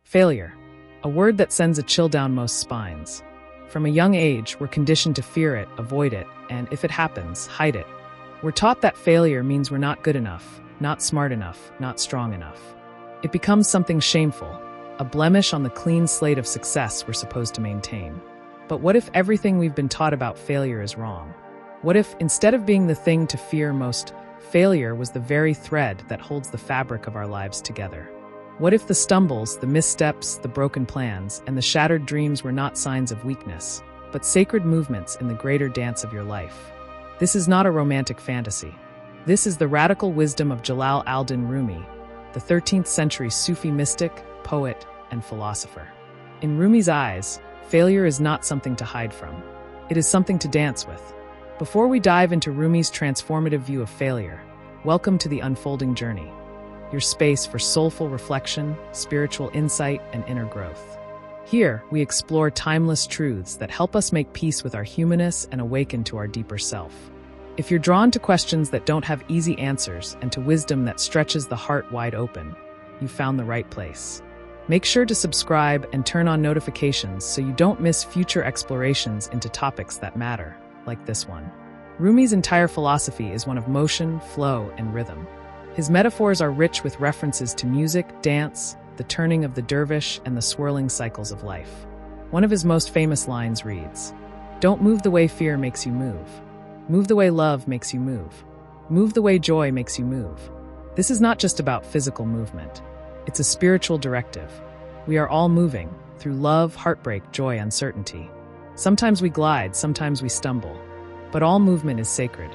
Failure, a word that sends a chill down most spines. From a young age, we're conditioned to fear it, avoid it, and if it happens, hide it. We're taught that failure means we're not good enough, not smart enough, not strong enough. It becomes something shameful, a blemish on the clean slate of success we're supposed to maintain. But what if everything we've been taught about failure is wrong? What if, instead of being the thing to fear most, failure was the very thread that holds the fabric of our lives together? What if the stumbles, the missteps, the broken plans, and the shattered dreams were not signs of weakness, but sacred movements in the greater dance of your life? This is not a romantic fantasy. This is the radical wisdom of Jalal al-Din Rumi, the 13th century Sufi mystic, poet, and philosopher. In Rumi's eyes, failure is not something to hide from. It is something to dance with. Before we dive into Rumi's transformative view of failure, welcome to the unfolding journey, your space for soulful reflection, spiritual insight, and inner growth. Here, we explore timeless truths that help us make peace with our humanness and awaken to our deeper self. If you're drawn to questions that don't have easy answers and to wisdom that stretches the heart wide open, you've found the right place. Make sure to subscribe and turn on notifications so you don't miss future explorations into topics that matter, like this one. Rumi's entire philosophy is one of motion, flow, and rhythm. His metaphors are rich with references to music, dance, the turning of the dervish, and the swirling cycles of life. One of his most famous lines reads, "Don't move the way fear makes you move. Move the way love makes you move. Move the way joy makes you move." This is not just about physical movement. It's a spiritual directive. We are all moving through love, heartbreak, joy, uncertainty. Sometimes we glide, sometimes we stumble, but all movement is sacred.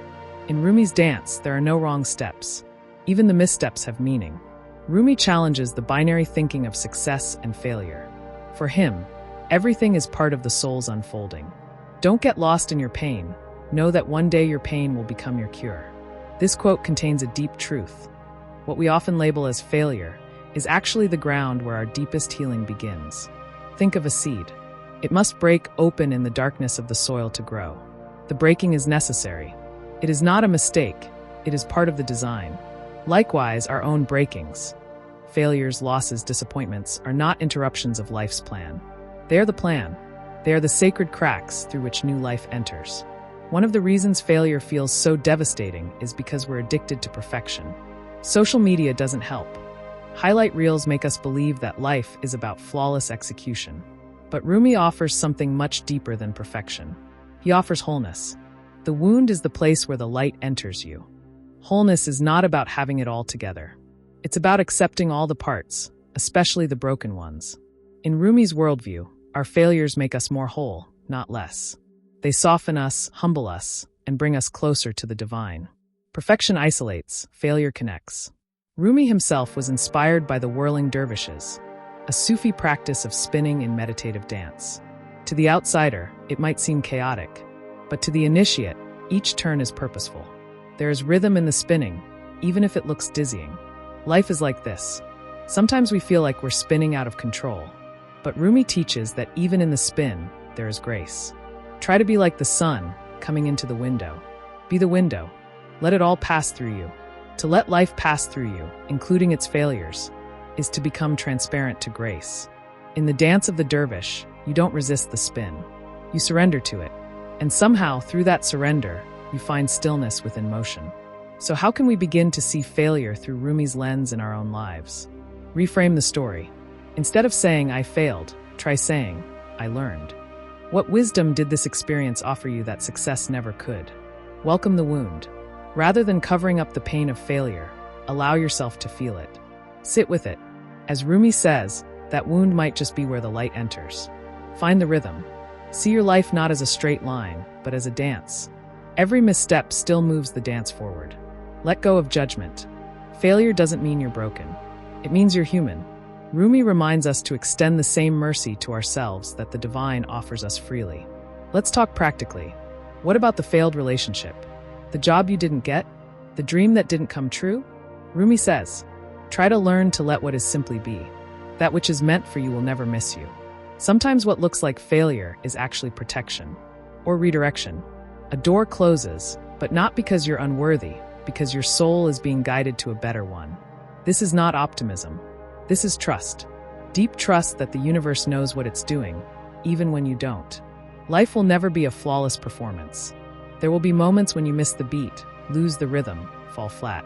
In Rumi's dance, there are no wrong steps. Even the missteps have meaning. Rumi challenges the binary thinking of success and failure. For him, everything is part of the soul's unfolding. Don't get lost in your pain. Know that one day your pain will become your cure. This quote contains a deep truth. What we often label as failure is actually the ground where our deepest healing begins. Think of a seed. It must break open in the darkness of the soil to grow. The breaking is necessary. It is not a mistake. It is part of the design. Likewise, our own breakings, failures, losses, disappointments, are not interruptions of life's plan. They are the plan. They are the sacred cracks through which new life enters. One of the reasons failure feels so devastating is because we're addicted to perfection. Social media doesn't help. Highlight reels make us believe that life is about flawless execution. But Rumi offers something much deeper than perfection. He offers wholeness. The wound is the place where the light enters you. Wholeness is not about having it all together. It's about accepting all the parts, especially the broken ones. In Rumi's worldview, our failures make us more whole, not less. They soften us, humble us, and bring us closer to the divine. Perfection isolates, failure connects. Rumi himself was inspired by the whirling dervishes, a Sufi practice of spinning in meditative dance. To the outsider, it might seem chaotic, but to the initiate, each turn is purposeful. There is rhythm in the spinning, even if it looks dizzying. Life is like this. Sometimes we feel like we're spinning out of control, but Rumi teaches that even in the spin, there is grace. Try to be like the sun coming into the window. Be the window. Let it all pass through you. To let life pass through you, including its failures, is to become transparent to grace. In the dance of the dervish, you don't resist the spin. You surrender to it. And somehow, through that surrender, you find stillness within motion. So how can we begin to see failure through Rumi's lens in our own lives? Reframe the story. Instead of saying, "I failed," try saying, "I learned." What wisdom did this experience offer you that success never could? Welcome the wound. Rather than covering up the pain of failure, allow yourself to feel it. Sit with it. As Rumi says, that wound might just be where the light enters. Find the rhythm. See your life not as a straight line, but as a dance. Every misstep still moves the dance forward. Let go of judgment. Failure doesn't mean you're broken. It means you're human. Rumi reminds us to extend the same mercy to ourselves that the divine offers us freely. Let's talk practically. What about the failed relationship? The job you didn't get? The dream that didn't come true? Rumi says, try to learn to let what is simply be. That which is meant for you will never miss you. Sometimes what looks like failure is actually protection or redirection. A door closes, but not because you're unworthy, because your soul is being guided to a better one. This is not optimism. This is trust. Deep trust that the universe knows what it's doing, even when you don't. Life will never be a flawless performance. There will be moments when you miss the beat, lose the rhythm, fall flat.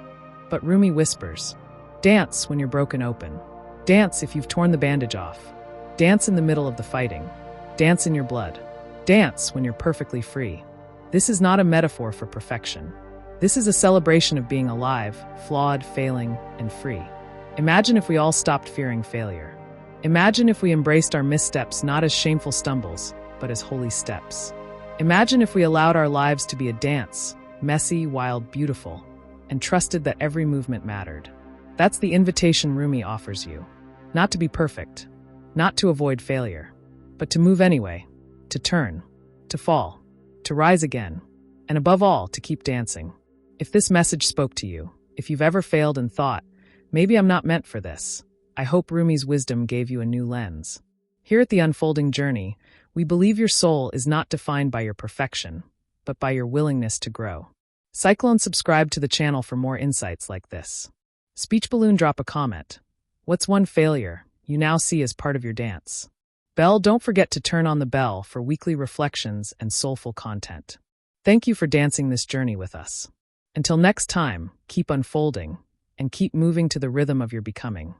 But Rumi whispers, dance when you're broken open. Dance if you've torn the bandage off. Dance in the middle of the fighting. Dance in your blood. Dance when you're perfectly free. This is not a metaphor for perfection. This is a celebration of being alive, flawed, failing, and free. Imagine if we all stopped fearing failure. Imagine if we embraced our missteps not as shameful stumbles, but as holy steps. Imagine if we allowed our lives to be a dance, messy, wild, beautiful, and trusted that every movement mattered. That's the invitation Rumi offers you. Not to be perfect, not to avoid failure, but to move anyway, to turn, to fall, to rise again, and above all, to keep dancing. If this message spoke to you, if you've ever failed and thought, maybe I'm not meant for this, I hope Rumi's wisdom gave you a new lens. Here at The Unfolding Journey, we believe your soul is not defined by your perfection, but by your willingness to grow. Cycle and subscribe to the channel for more insights like this. Speech balloon, drop a comment. What's one failure you now see as part of your dance? Bell, don't forget to turn on the bell for weekly reflections and soulful content. Thank you for dancing this journey with us. Until next time, keep unfolding and keep moving to the rhythm of your becoming.